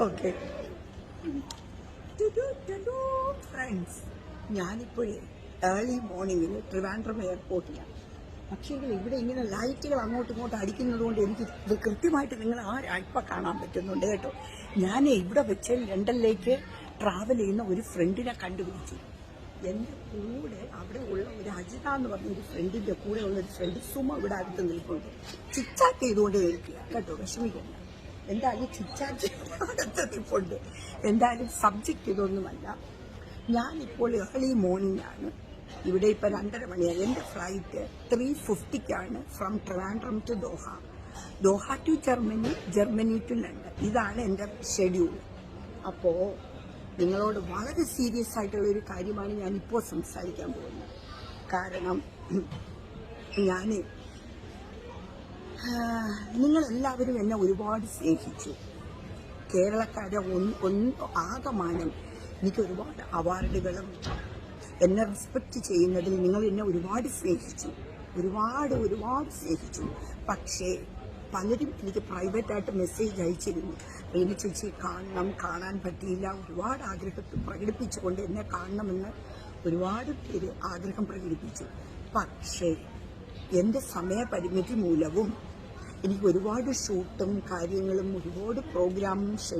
Okay friends, ഞാനിപ്പോഴേ early മോർണിംഗിൽ ട്രിവാൻഡ്രം എയർപോർട്ടിലാണ്. പക്ഷേ ഇവിടെ ഇങ്ങനെ ലൈറ്റുകൾ അങ്ങോട്ടും ഇങ്ങോട്ടും അടിക്കുന്നത് കൊണ്ട് എനിക്ക് ഇത് കൃത്യമായിട്ട് നിങ്ങൾ ഇപ്പം കാണാൻ പറ്റുന്നുണ്ട് കേട്ടോ. ഞാൻ ഇവിടെ വെച്ച് ലണ്ടനിലേക്ക് ട്രാവൽ ചെയ്യുന്ന ഒരു ഫ്രണ്ടിനെ കണ്ടുപിടിച്ചു. എൻ്റെ കൂടെ അവിടെ ഉള്ള ഒരു അജിത എന്ന് പറഞ്ഞ ഒരു ഫ്രണ്ടിൻ്റെ കൂടെ ഉള്ള ഒരു ഫ്രണ്ട് സുമ ഇവിടെ അടുത്ത് നിൽക്കുന്നുണ്ട്. ചിറ്റാറ്റ് ചെയ്തുകൊണ്ട് നിൽക്കുക കേട്ടോ, വിഷമിക്കണം. എന്തായാലും ചിറ്റാറ്റ് അടുത്ത് നിൽപ്പുണ്ട്. എന്തായാലും സബ്ജക്റ്റ് ഇതൊന്നുമല്ല. ഞാനിപ്പോൾ ഏർലി മോർണിംഗ് ആണ്. ഇവിടെ ഇപ്പം 2:30 മണിയാണ്. എൻ്റെ flight 3:50 from Trivandrum to Doha, Doha to Germany, Germany to London. ഇതാണ് എൻ്റെ ഷെഡ്യൂൾ. അപ്പോൾ നിങ്ങളോട് വളരെ സീരിയസ് ആയിട്ടുള്ള ഒരു കാര്യമാണ് ഞാനിപ്പോൾ സംസാരിക്കാൻ പോകുന്നത്. കാരണം നിങ്ങളെല്ലാവരും എന്നെ ഒരുപാട് സ്നേഹിച്ചു. കേരളക്കാരെ ആകമാനം എനിക്ക് ഒരുപാട് അവാർഡുകളും എന്നെ റെസ്പെക്റ്റ് ചെയ്യുന്നതിൽ നിങ്ങൾ എന്നെ ഒരുപാട് സ്നേഹിച്ചു, ഒരുപാട് സ്നേഹിച്ചു. പക്ഷേ പലരും എനിക്ക് പ്രൈവറ്റായിട്ട് മെസ്സേജ് അയച്ചിരുന്നു, എനിക്ക് ചേച്ചി കാണാൻ പറ്റിയില്ല. ഒരുപാട് ആഗ്രഹത്തെ പ്രകടിപ്പിച്ചുകൊണ്ട് എന്നെ കാണണമെന്ന് ഒരുപാട് പേര് ആഗ്രഹം പ്രകടിപ്പിച്ചു. പക്ഷേ എൻ്റെ സമയപരിമിതി മൂലവും എനിക്ക് ഒരുപാട് ഷൂട്ടും കാര്യങ്ങളും ഒരുപാട് പ്രോഗ്രാമും